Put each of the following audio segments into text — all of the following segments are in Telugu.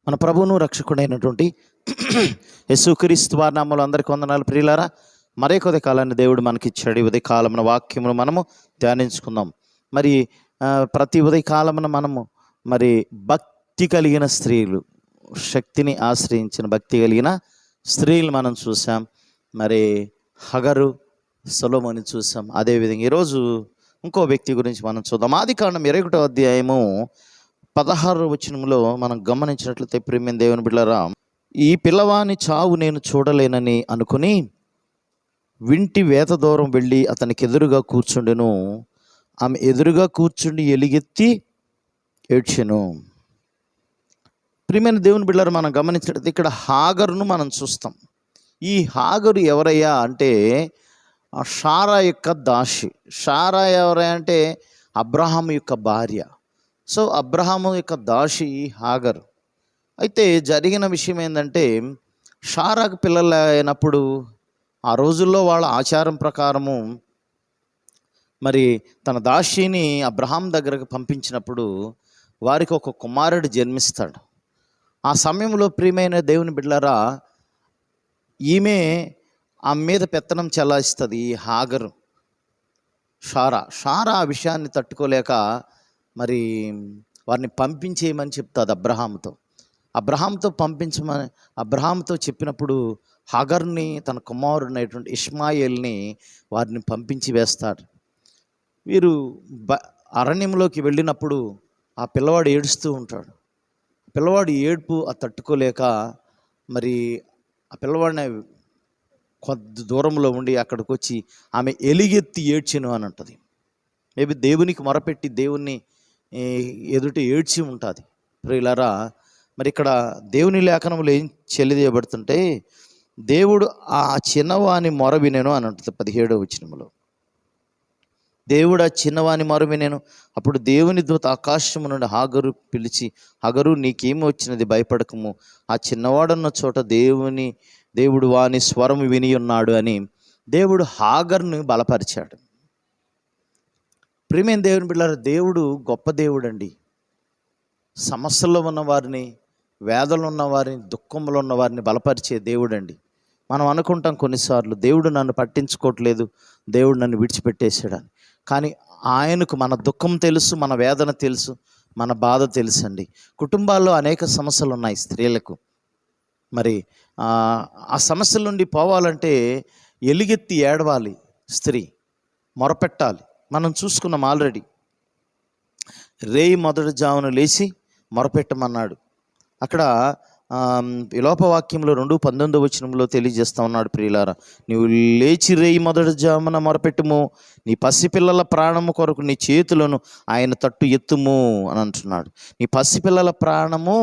మన ప్రభువును రక్షకుడైనటువంటి యేసుక్రీస్తు వారి నామములో అందరికీ వందనాలు. ప్రియులారా, మరే కొద్ది కాలాన్ని దేవుడు మనకిచ్చాడు. ఈ ఉదయ కాలమున వాక్యమును మనము ధ్యానించుకుందాం. మరి ప్రతి ఉదయ కాలమున మనము మరి భక్తి కలిగిన స్త్రీలు, శక్తిని ఆశ్రయించిన భక్తి కలిగిన స్త్రీలు మనం చూసాం. మరి హగరు, సొలొమోను చూసాం. అదేవిధంగా ఈరోజు ఇంకో వ్యక్తి గురించి మనం చూద్దాం. ఆదికాండం 21వ అధ్యాయము 16వ వచనంలో మనం గమనించినట్లయితే, ప్రియమైన దేవుని బిడ్డలారా, ఈ పిల్లవాని చావు నేను చూడలేనని అనుకుని వింటి వేత దూరం వెళ్ళి అతనికి ఎదురుగా కూర్చుండెను. ఆమె ఎదురుగా కూర్చుండి ఎలుగెత్తి ఏడ్చెను. ప్రియమైన దేవుని బిడ్డలారా, మనం గమనించినట్లయితే ఇక్కడ హాగరును మనం చూస్తాం. ఈ హాగరు ఎవరయ్యా అంటే షారా యొక్క దాసి. షారా ఎవరయ్యా అంటే అబ్రహాము యొక్క భార్య. సో అబ్రహాము యొక్క దాసి హాగరు. అయితే జరిగిన విషయం ఏంటంటే, షారాకు పిల్లలు అయినప్పుడు ఆ రోజుల్లో వాళ్ళ ఆచారం ప్రకారము మరి తన దాసిని అబ్రహాం దగ్గరకు పంపించినప్పుడు వారికి ఒక కుమారుడు జన్మిస్తాడు. ఆ సమయంలో ప్రియమైన దేవుని బిడ్డలారా, ఈమె ఆమె మీద పెత్తనం చెలాయిస్తుంది. ఈ హాగరు, షారా ఆ విషయాన్ని తట్టుకోలేక మరి వారిని పంపించేయమని చెప్తుంది అబ్రహాంతో పంపించమని అబ్రహాంతో చెప్పినప్పుడు హాగర్ని, తన కుమారుడైనటువంటి ఇష్మాయేల్ని వారిని పంపించి వేస్తాడు. వీరు అరణ్యంలోకి వెళ్ళినప్పుడు ఆ పిల్లవాడు ఏడుస్తూ ఉంటాడు. పిల్లవాడు ఏడుపు తట్టుకోలేక మరి ఆ పిల్లవాడిని కొద్ది దూరంలో ఉండి అక్కడికి వచ్చి ఆమె ఎలుగెత్తి ఏడ్చెను అని అంటుంది. మేబీ దేవునికి మొరపెట్టి దేవుణ్ణి ఎదుట ఏడ్చి ఉంటుంది. ప్రియులారా, మరి ఇక్కడ దేవుని లేఖనములు ఏం చెల్లిదేయబడుతుంటే, దేవుడు ఆ చిన్నవాని మొర వినెను అని అంటుంది 17వ వచనములో. దేవుడు ఆ చిన్నవాని మొర వినెను. అప్పుడు దేవుని దూత ఆకాశము నుండి హాగరు పిలిచి, హాగరు నీకేమి వచ్చినది, భయపడకము, ఆ చిన్నవాడున్న చోట దేవుడు వాని స్వరము విని ఉన్నాడు అని దేవుడు హాగర్ను బలపరిచాడు. ప్రియమైన దేవుని బిడ్డలారా, దేవుడు గొప్ప దేవుడు అండి. సమస్యల్లో ఉన్న వారిని, వేదనలో ఉన్న వారిని, దుఃఖంలో ఉన్న వారిని బలపరిచే దేవుడు అండి. మనం అనుకుంటాం కొన్నిసార్లు, దేవుడు నన్ను పట్టించుకోవట్లేదు, దేవుడు నన్ను విడిచిపెట్టేసాడని. కానీ ఆయనకు మన దుఃఖం తెలుసు, మన వేదన తెలుసు, మన బాధ తెలుసు అండి. కుటుంబాల్లో అనేక సమస్యలు ఉన్నాయి స్త్రీలకు. మరి ఆ సమస్యల నుండి పోవాలంటే ఎలుగెత్తి ఏడవాలి, స్త్రీ మొరపెట్టాలి. మనం చూసుకున్నాం ఆల్రెడీ. రేయి మొదటి జామున లేచి మొరపెట్టమన్నాడు. అక్కడ విలోపవాక్యంలో 2:19 వచనంలో తెలియజేస్తా ఉన్నాడు. ప్రియులారా, నీవు లేచి రేయి మొదటి జామున మొరపెట్టుము, నీ పసిపిల్లల ప్రాణము కొరకు నీ చేతులను ఆయన తట్టు ఎత్తుము అని అంటున్నాడు. నీ పసిపిల్లల ప్రాణము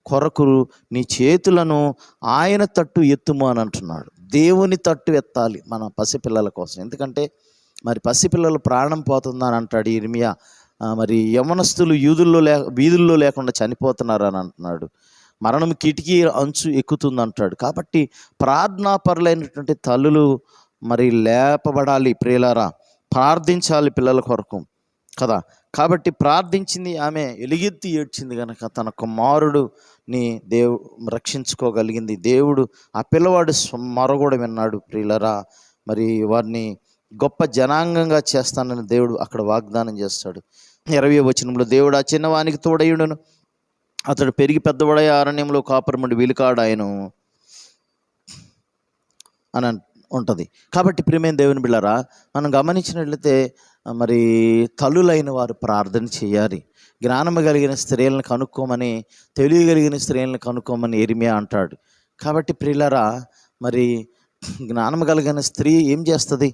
కొరకు నీ చేతులను ఆయన తట్టు ఎత్తుము అని అంటున్నాడు. దేవుని తట్టు ఎత్తాలి మన పసిపిల్లల కోసం. ఎందుకంటే మరి పసిపిల్లలు ప్రాణం పోతుందని అంటాడు ఇర్మియా. మరి యవనస్తులు వీధుల్లో లేకుండా చనిపోతున్నారు అని అంటున్నాడు. మరణం కిటికీ అంచు ఎక్కుతుంది అంటాడు. కాబట్టి ప్రార్థనాపరులైనటువంటి తల్లులు మరి లేపబడాలి. ప్రియులారా, ప్రార్థించాలి పిల్లల కొరకు కదా. కాబట్టి ప్రార్థించింది, ఆమె ఎలుగెత్తి ఏడ్చింది కనుక తన కుమారుడుని రక్షించుకోగలిగింది. దేవుడు ఆ పిల్లవాడు మొర కూడా విన్నాడు. ప్రియులారా, మరి వారిని గొప్ప జనాంగంగా చేస్తానని దేవుడు అక్కడ వాగ్దానం చేస్తాడు. 20వ వచనంలో, దేవుడు ఆ చిన్నవానికి తోడయుడును, అతడు పెరిగి పెద్దవాడై అరణ్యంలో కాపురముండి వెలుకాడాయను అని ఉంటుంది. కాబట్టి ప్రియమైన దేవుని బిడ్డలారా, మనం గమనించినట్లయితే మరి తల్లులైన వారు ప్రార్థన చేయాలి. జ్ఞానము కలిగిన స్త్రీలను కనుక్కోమని, తెలియగలిగిన స్త్రీలను కనుక్కోమని ఇర్మియా అంటాడు. కాబట్టి ప్రియులారా, మరి జ్ఞానము కలిగిన స్త్రీ ఏం చేస్తుంది?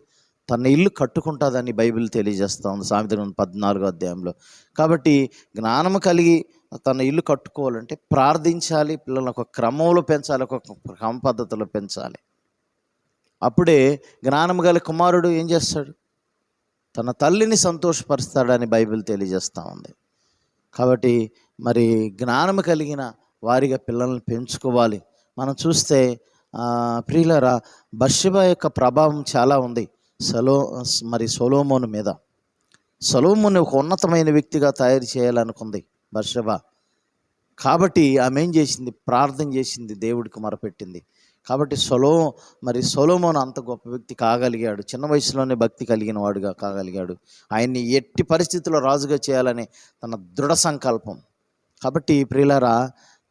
తన ఇల్లు కట్టుకుంటుందని బైబిల్ తెలియజేస్తూ ఉంది, సామెతల గ్రంథం 14వ అధ్యాయంలో. కాబట్టి జ్ఞానము కలిగి తన ఇల్లు కట్టుకోవాలంటే ప్రార్థించాలి, పిల్లలను ఒక క్రమంలో పెంచాలి, ఒక క్రమ పద్ధతిలో పెంచాలి. అప్పుడే జ్ఞానము గల కుమారుడు ఏం చేస్తాడు? తన తల్లిని సంతోషపరుస్తాడని బైబిల్ తెలియజేస్తూ ఉంది. కాబట్టి మరి జ్ఞానము కలిగిన వారిగా పిల్లల్ని పెంచుకోవాలి. మనం చూస్తే ప్రియులారా, బత్షెబా యొక్క ప్రభావం చాలా ఉంది సొలొమోను మీద. సొలొమోను ఒక ఉన్నతమైన వ్యక్తిగా తయారు చేయాలనుకుంది బత్షెబా. కాబట్టి ఆమె ఏం చేసింది? ప్రార్థన చేసింది, దేవుడికి మొరపెట్టింది. కాబట్టి సొలొమోను అంత గొప్ప వ్యక్తి కాగలిగాడు. చిన్న వయసులోనే భక్తి కలిగిన వాడుగా కాగలిగాడు. ఆయన్ని ఎట్టి పరిస్థితుల్లో రాజుగా చేయాలని తన దృఢ సంకల్పం. కాబట్టి ప్రియులారా,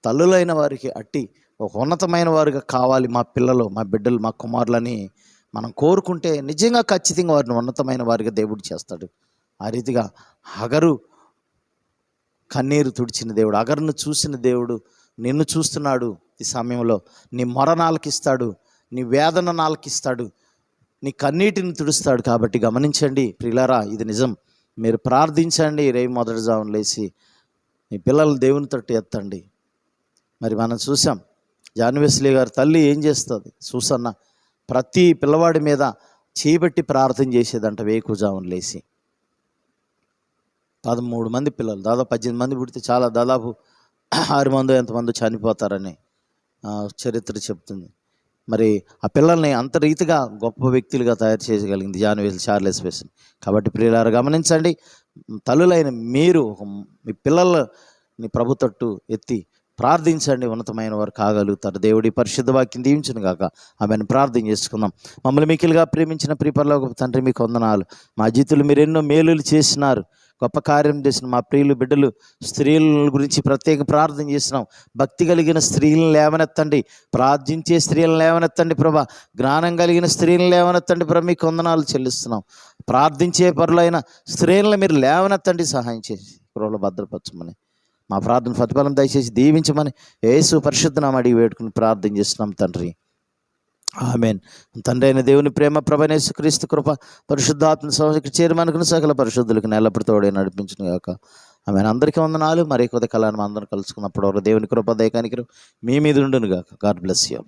తల్లులైన వారికి అట్టి ఒక ఉన్నతమైన వారుగా కావాలి మా పిల్లలు, మా బిడ్డలు, మా కుమారులని మనం కోరుకుంటే నిజంగా ఖచ్చితంగా వారిని ఉన్నతమైన వారిగా దేవుడు చేస్తాడు. ఆ రీతిగా హగరు కన్నీరు తుడిచిన దేవుడు, అగరును చూసిన దేవుడు నిన్ను చూస్తున్నాడు. ఈ సమయంలో నీ మొర నాలకిస్తాడు, నీ వేదన నాలకిస్తాడు, నీ కన్నీటిని తుడుస్తాడు. కాబట్టి గమనించండి ప్రియులారా, ఇది నిజం. మీరు ప్రార్థించండి, రేపు మొదటి జామున లేచి మీ పిల్లలు దేవుని తట్టు ఎత్తండి. మరి మనం చూసాం, జాన్ వెస్లీ గారి తల్లి ఏం చేస్తుంది? సూసన్న ప్రతి పిల్లవాడి మీద చేయబెట్టి ప్రార్థన చేసేదంట వేకుజామున లేచి. 13 మంది పిల్లలు, దాదాపు 18 మంది పుడితే చాలా, దాదాపు 6 మందో ఎంతమందో చనిపోతారని చరిత్ర చెప్తుంది. మరి ఆ పిల్లల్ని అంత రీతిగా గొప్ప వ్యక్తులుగా తయారు చేయగలిగింది జాన్ వెస్లీ, చార్లెస్ వెస్లీ. కాబట్టి ప్రియులారా గమనించండి, తల్లులైన మీరు మీ పిల్లల్ని ప్రభు తట్టు ఎత్తి ప్రార్థించండి, ఉన్నతమైన వారు కాగలుగుతారు. దేవుడి పరిశుద్ధ వాక్యం దీవించును గాక. ఆమెను ప్రార్థన చేసుకుందాం. మమ్మల్ని మిక్కిలిగా ప్రేమించిన ప్రియ పరలోకపు తండ్రి, మీకు వందనాలు. మా జీవితంలో మీరు ఎన్నో మేలులు చేసినారు, గొప్ప కార్యం చేసిన మా ప్రియులు బిడ్డలు స్త్రీల గురించి ప్రత్యేక ప్రార్థన చేసినాం. భక్తి కలిగిన స్త్రీలను లేవనెత్తండి, ప్రార్థించే స్త్రీలను లేవనెత్తండి ప్రభా, జ్ఞానం కలిగిన స్త్రీలను లేవనెత్తండి ప్రభా, మీకు వందనాలు చెల్లిస్తున్నాం. ప్రార్థించే పరులైన స్త్రీలను మీరు లేవనెత్తండి, సహాయం చేసి కృపలో భద్రపరచమని, మా ప్రార్థన ప్రతిఫలం దయచేసి దీవించమని యేసు పరిశుద్ధ నామమున అడిగి వేడుకుని ప్రార్థన చేస్తున్నాం తండ్రి, ఆమేన్. తండ్రి అయిన దేవుని ప్రేమ, ప్రభువైన యేసుక్రీస్తు కృప, పరిశుద్ధాత్మ సహవాసం చేరమనుకున్న సకల పరిశుద్ధులకు ఎల్లప్పుడూ తోడే నడిపించును గాక. ఆమేన్. అందరికీ వందనాలు. మరి కొద్ది కాలాన్ని అందరం కలుసుకున్నప్పుడు వరకు దేవుని కృప, దయ, కనికరం మీ మీద ఉండును గాక. God bless you.